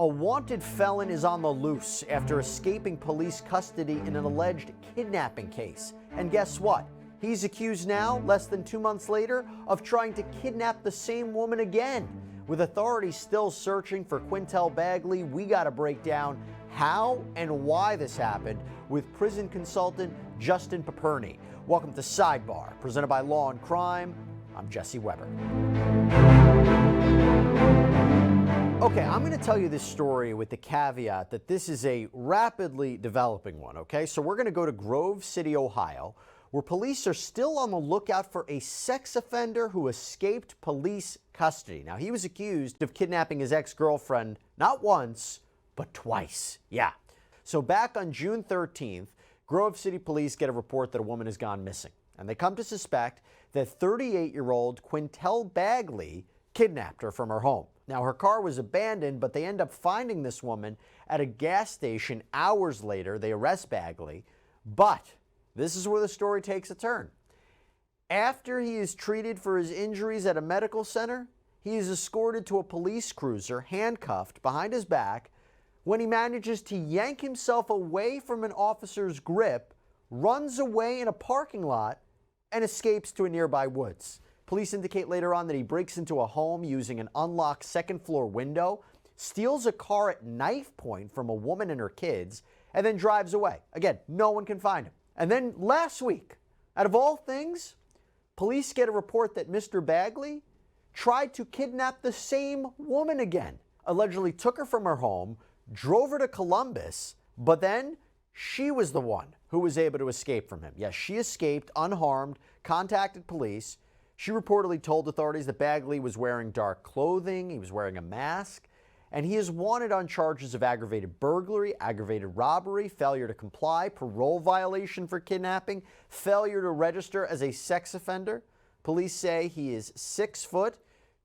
A wanted felon is on the loose after escaping police custody in an alleged kidnapping case. And guess what? He's accused now, less than 2 months later, of trying to kidnap the same woman again. With authorities still searching for Quinntel Bagley, we got to break down how and why this happened with prison consultant Justin Paperny. Welcome to Sidebar, presented by Law&Crime. I'm Jesse Weber. Okay, I'm going to tell you this story with the caveat that this is a rapidly developing one, okay? So we're going to go to Grove City, Ohio, where police are still on the lookout for a sex offender who escaped police custody. Now, he was accused of kidnapping his ex-girlfriend not once, but twice. Yeah. So back on June 13th, Grove City police get a report that a woman has gone missing, and they come to suspect that 38-year-old Quinntel Bagley kidnapped her from her home. Now, her car was abandoned, but they end up finding this woman at a gas station hours later. They arrest Bagley, but this is where the story takes a turn. After he is treated for his injuries at a medical center, he is escorted to a police cruiser, handcuffed behind his back, when he manages to yank himself away from an officer's grip, runs away in a parking lot, and escapes to a nearby woods. Police indicate later on that he breaks into a home using an unlocked second-floor window, steals a car at knife point from a woman and her kids, and then drives away. Again, no one can find him. And then last week, out of all things, police get a report that Mr. Bagley tried to kidnap the same woman again, allegedly took her from her home, drove her to Columbus, but then she was the one who was able to escape from him. Yes, she escaped unharmed, contacted police. She reportedly told authorities that Bagley was wearing dark clothing, he was wearing a mask, and he is wanted on charges of aggravated burglary, aggravated robbery, failure to comply, parole violation for kidnapping, failure to register as a sex offender. Police say he is 6 foot,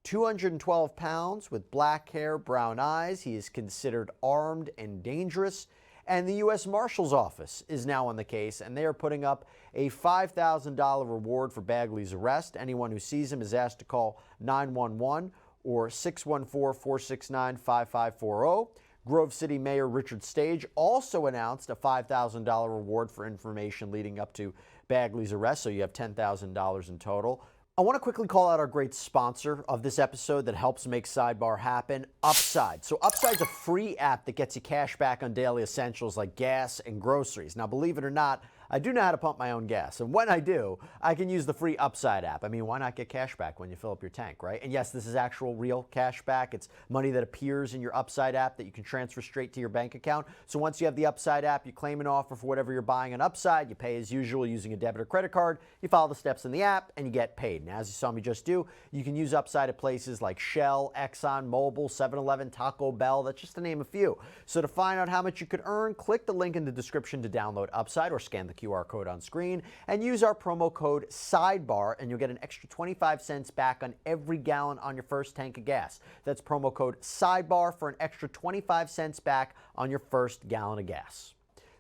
212 pounds, with black hair, brown eyes. He is considered armed and dangerous. And the US Marshals Office is now on the case, and they are putting up a $5,000 reward for Bagley's arrest. Anyone who sees him is asked to call 911 or 614-469-5540. Grove City Mayor Richard Stage also announced a $5,000 reward for information leading up to Bagley's arrest, so you have $10,000 in total. I want to quickly call out our great sponsor of this episode that helps make Sidebar happen, Upside. So Upside's a free app that gets you cash back on daily essentials like gas and groceries. Now, believe it or not, I do know how to pump my own gas. And when I do, I can use the free Upside app. I mean, why not get cash back when you fill up your tank, right? And yes, this is actual real cash back. It's money that appears in your Upside app that you can transfer straight to your bank account. So once you have the Upside app, you claim an offer for whatever you're buying on Upside. You pay as usual using a debit or credit card. You follow the steps in the app and you get paid. Now, as you saw me just do, you can use Upside at places like Shell, Exxon, Mobil, 7-Eleven, Taco Bell. That's just to name a few. So to find out how much you could earn, click the link in the description to download Upside or scan the QR code on screen and use our promo code SIDEBAR and you'll get an extra 25 cents back on every gallon on your first tank of gas. That's promo code SIDEBAR for an extra 25 cents back on your first gallon of gas.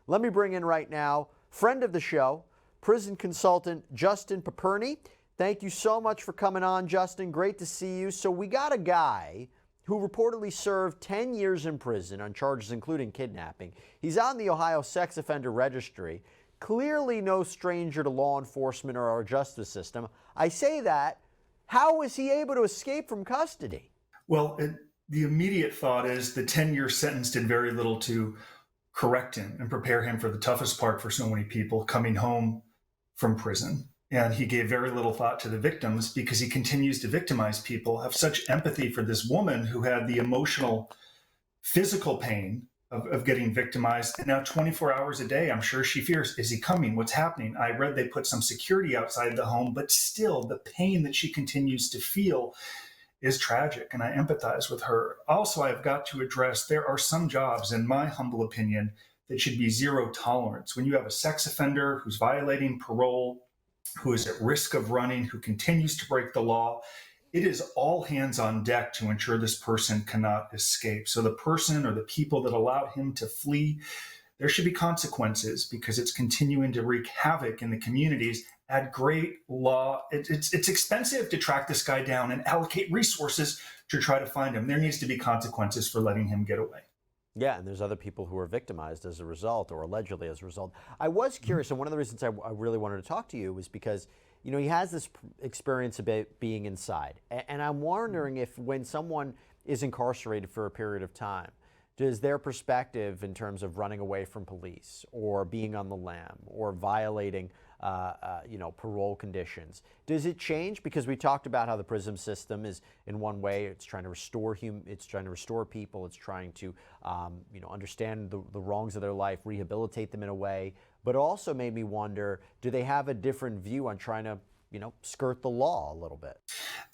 Let me bring in right now, friend of the show, prison consultant Justin Paperny. Thank you so much for coming on, Justin. Great to see you. So we got a guy who reportedly served 10 years in prison on charges including kidnapping. He's on the Ohio Sex Offender Registry. Clearly no stranger to law enforcement or our justice system. I say that, how was he able to escape from custody? Well, the immediate thought is the 10-year sentence did very little to correct him and prepare him for the toughest part for so many people coming home from prison. And he gave very little thought to the victims because he continues to victimize people, have such empathy for this woman who had the emotional, physical pain of getting victimized. And now 24 hours a day, I'm sure she fears, is he coming? What's happening? I read they put some security outside the home, but still the pain that she continues to feel is tragic. And I empathize with her. Also, I've got to address, there are some jobs, in my humble opinion, that should be zero tolerance. When you have a sex offender who's violating parole, who is at risk of running, who continues to break the law, it is all hands on deck to ensure this person cannot escape. So the person or the people that allowed him to flee, there should be consequences because it's continuing to wreak havoc in the communities add great law. It's expensive to track this guy down and allocate resources to try to find him. There needs to be consequences for letting him get away. Yeah, and there's other people who are victimized as a result, or allegedly as a result. I was curious, and one of the reasons I really wanted to talk to you was because, he has this experience about being inside. And I'm wondering if when someone is incarcerated for a period of time, does their perspective in terms of running away from police or being on the lam or violating parole conditions, does it change? Because we talked about how the prison system is, in one way, it's trying to restore it's trying to restore people, it's trying to understand the wrongs of their life, rehabilitate them in a way, but also made me wonder, do they have a different view on trying to skirt the law a little bit?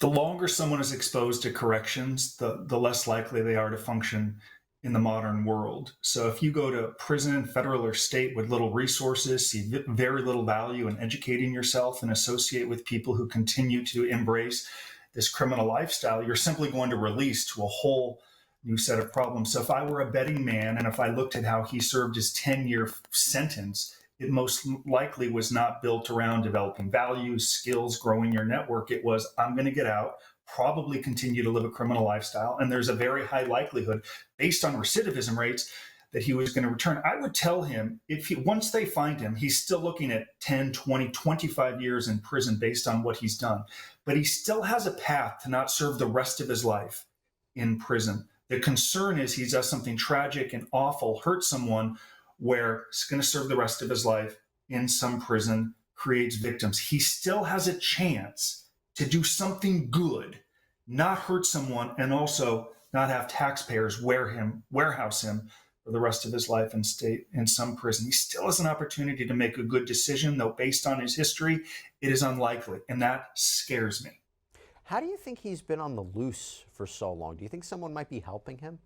The longer someone is exposed to corrections, the less likely they are to function in the modern world. So if you go to prison, federal or state, with little resources, see very little value in educating yourself and associate with people who continue to embrace this criminal lifestyle, you're simply going to release to a whole new set of problems. So if I were a betting man, and if I looked at how he served his 10-year sentence, it most likely was not built around developing values, skills, growing your network. It was, I'm going to get out, probably continue to live a criminal lifestyle, and there's a very high likelihood, based on recidivism rates, that he was going to return. I would tell him, once they find him, he's still looking at 10, 20, 25 years in prison based on what he's done. But he still has a path to not serve the rest of his life in prison. The concern is he does something tragic and awful, hurt someone, where he's going to serve the rest of his life in some prison, creates victims. He still has a chance to do something good, not hurt someone, and also not have taxpayers warehouse him for the rest of his life and stay in some prison. He still has an opportunity to make a good decision, though based on his history, it is unlikely, and that scares me. How do you think he's been on the loose for so long? Do you think someone might be helping him?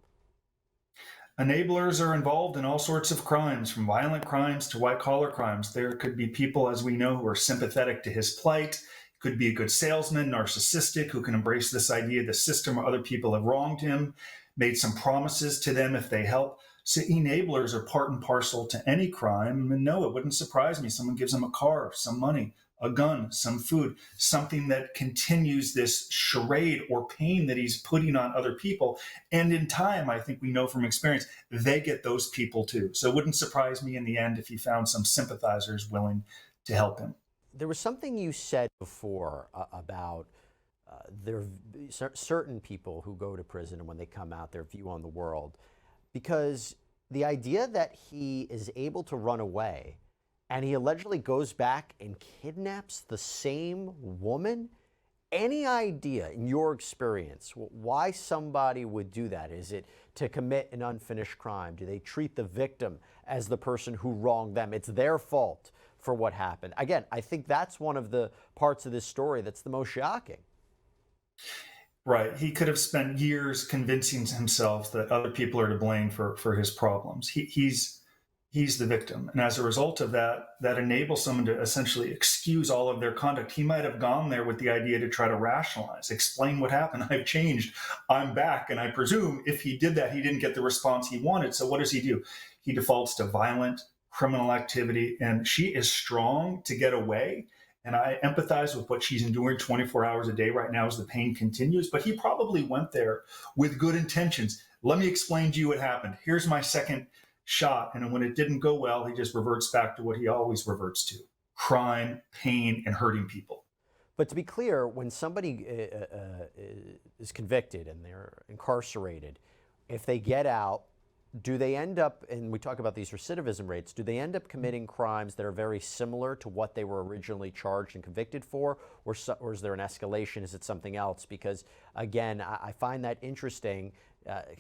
Enablers are involved in all sorts of crimes, from violent crimes to white-collar crimes. There could be people, as we know, who are sympathetic to his plight. Could be a good salesman, narcissistic, who can embrace this idea the system or other people have wronged him, made some promises to them if they help. So enablers are part and parcel to any crime. And no, it wouldn't surprise me. Someone gives him a car, some money, a gun, some food, something that continues this charade or pain that he's putting on other people. And in time, I think we know from experience, they get those people too. So it wouldn't surprise me in the end if he found some sympathizers willing to help him. There was something you said before about there certain people who go to prison, and when they come out, their view on the world. Because the idea that he is able to run away and he allegedly goes back and kidnaps the same woman, any idea in your experience why somebody would do that? Is it to commit an unfinished crime? Do they treat the victim as the person who wronged them? It's their fault for what happened. Again, I think that's one of the parts of this story that's the most shocking. Right. He could have spent years convincing himself that other people are to blame for his problems. He's the victim. And as a result of that, that enables someone to essentially excuse all of their conduct. He might have gone there with the idea to try to rationalize, explain what happened. I've changed. I'm back. And I presume if he did that, he didn't get the response he wanted. So what does he do? He defaults to violent criminal activity, and she is strong to get away. And I empathize with what she's enduring 24 hours a day right now as the pain continues. But he probably went there with good intentions. Let me explain to you what happened. Here's my second shot. And when it didn't go well, he just reverts back to what he always reverts to: crime, pain, and hurting people. But to be clear, when somebody is convicted and they're incarcerated, if they get out, do they end up, and we talk about these recidivism rates, do they end up committing crimes that are very similar to what they were originally charged and convicted for? Or is there an escalation? Is it something else? Because, again, I find that interesting,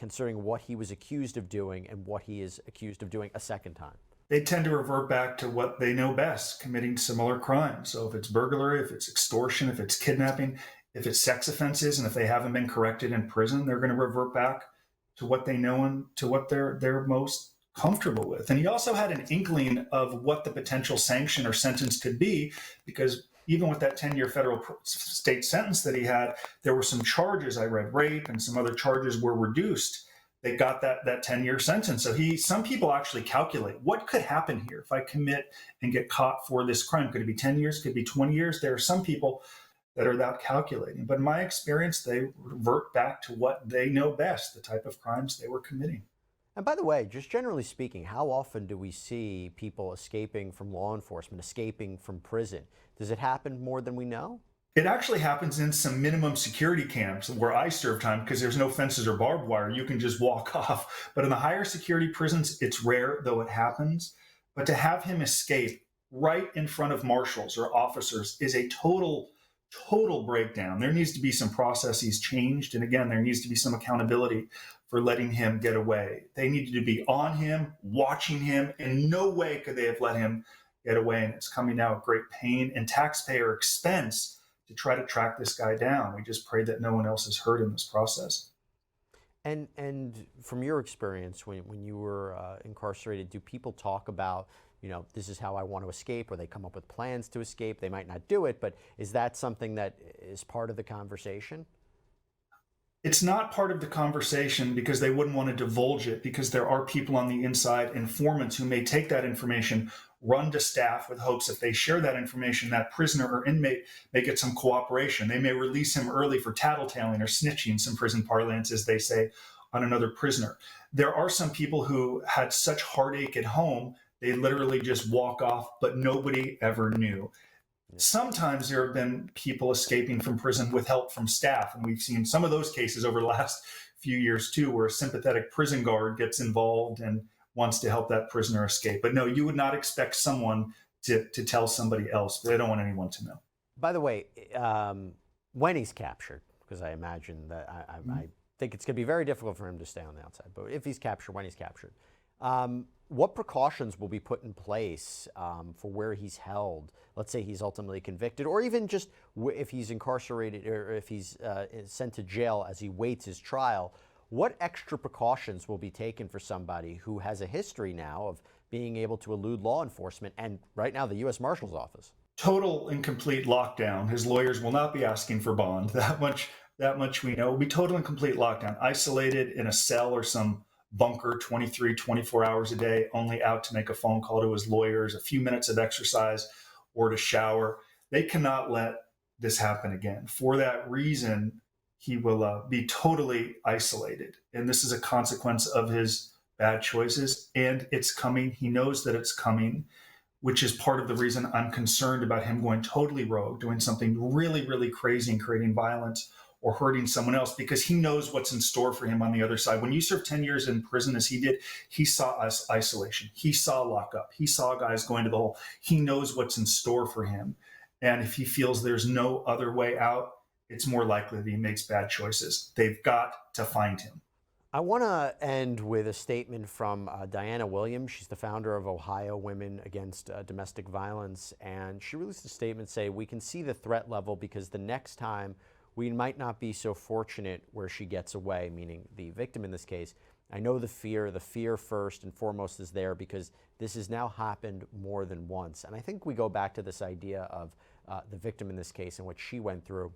considering what he was accused of doing and what he is accused of doing a second time. They tend to revert back to what they know best, committing similar crimes. So if it's burglary, if it's extortion, if it's kidnapping, if it's sex offenses, and if they haven't been corrected in prison, they're going to revert back to what they know and to what they're most comfortable with. And he also had an inkling of what the potential sanction or sentence could be, because even with that 10-year federal state sentence that he had, there were some charges, I read, rape, and some other charges were reduced they got that 10-year sentence. So some people actually calculate what could happen here if I commit and get caught for this crime. Could it be 10 years? Could it be 20 years? There are some people that are that calculating. But in my experience, they revert back to what they know best, the type of crimes they were committing. And by the way, just generally speaking, how often do we see people escaping from law enforcement, escaping from prison? Does it happen more than we know? It actually happens in some minimum security camps where I serve time because there's no fences or barbed wire. You can just walk off. But in the higher security prisons, it's rare, though it happens. But to have him escape right in front of marshals or officers is a total breakdown. There needs to be some processes changed. And again, there needs to be some accountability for letting him get away. They needed to be on him, watching him. In no way could they have let him get away. And it's coming now at great pain and taxpayer expense to try to track this guy down. We just pray that no one else is hurt in this process. And from your experience, when you were incarcerated, do people talk about, this is how I want to escape, or they come up with plans to escape? They might not do it, but is that something that is part of the conversation? It's not part of the conversation because they wouldn't want to divulge it, because there are people on the inside, informants, who may take that information, run to staff with hopes if they share that information, that prisoner or inmate may get some cooperation. They may release him early for tattletaling or snitching, some prison parlance, as they say, on another prisoner. There are some people who had such heartache at home, they literally just walk off, but nobody ever knew. Sometimes there have been people escaping from prison with help from staff. And we've seen some of those cases over the last few years too, where a sympathetic prison guard gets involved and wants to help that prisoner escape. But no, you would not expect someone to tell somebody else. They don't want anyone to know. By the way, when he's captured, because I imagine that I think it's going to be very difficult for him to stay on the outside, but if he's captured, when he's captured, what precautions will be put in place for where he's held? Let's say he's ultimately convicted, or even just if he's incarcerated or if he's sent to jail as he waits his trial. What extra precautions will be taken for somebody who has a history now of being able to elude law enforcement and right now the US Marshals Office? Total and complete lockdown. His lawyers will not be asking for bond. That much we know. It will be total and complete lockdown, isolated in a cell or some bunker 23, 24 hours a day, only out to make a phone call to his lawyers, a few minutes of exercise, or to shower. They cannot let this happen again. For that reason, he will be totally isolated. And this is a consequence of his bad choices. And it's coming. He knows that it's coming, which is part of the reason I'm concerned about him going totally rogue, doing something really, really crazy and creating violence or hurting someone else, because he knows what's in store for him on the other side. When you serve 10 years in prison, as he did, he saw isolation. He saw lockup. He saw guys going to the hole. He knows what's in store for him. And if he feels there's no other way out, it's more likely that he makes bad choices. They've got to find him. I want to end with a statement from Diana Williams. She's the founder of Ohio Women Against Domestic Violence. And she released a statement saying, "We can see the threat level because the next time we might not be so fortunate where she gets away," meaning the victim in this case. "I know the fear first and foremost is there because this has now happened more than once." And I think we go back to this idea of the victim in this case and what she went through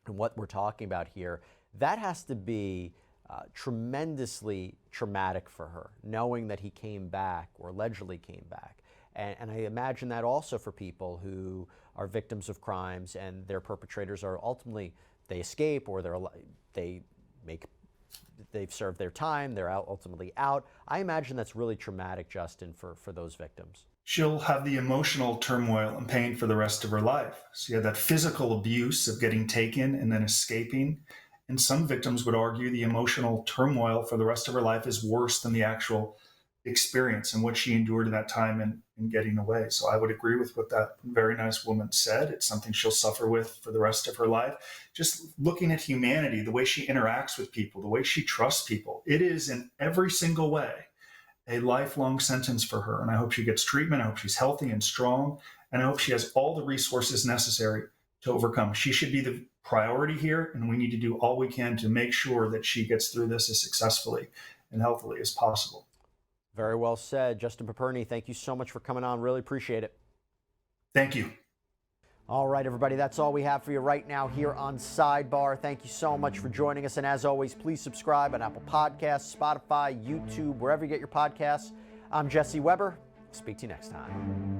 and what we're talking about here. That has to be tremendously traumatic for her, knowing that he came back or allegedly came back. And I imagine that also for people who are victims of crimes and their perpetrators are ultimately, they escape or they've served their time, they're ultimately out. I imagine that's really traumatic, Justin, for those victims. She'll have the emotional turmoil and pain for the rest of her life. So you have that physical abuse of getting taken and then escaping. And some victims would argue the emotional turmoil for the rest of her life is worse than the actual experience and what she endured in that time in getting away. So I would agree with what that very nice woman said. It's something she'll suffer with for the rest of her life. Just looking at humanity, the way she interacts with people, the way she trusts people, it is in every single way a lifelong sentence for her. And I hope she gets treatment. I hope she's healthy and strong. And I hope she has all the resources necessary to overcome. She should be the priority here. And we need to do all we can to make sure that she gets through this as successfully and healthily as possible. Very well said. Justin Paperny, thank you so much for coming on. Really appreciate it. Thank you. All right, everybody, that's all we have for you right now here on Sidebar. Thank you so much for joining us. And as always, please subscribe on Apple Podcasts, Spotify, YouTube, wherever you get your podcasts. I'm Jesse Weber. Speak to you next time.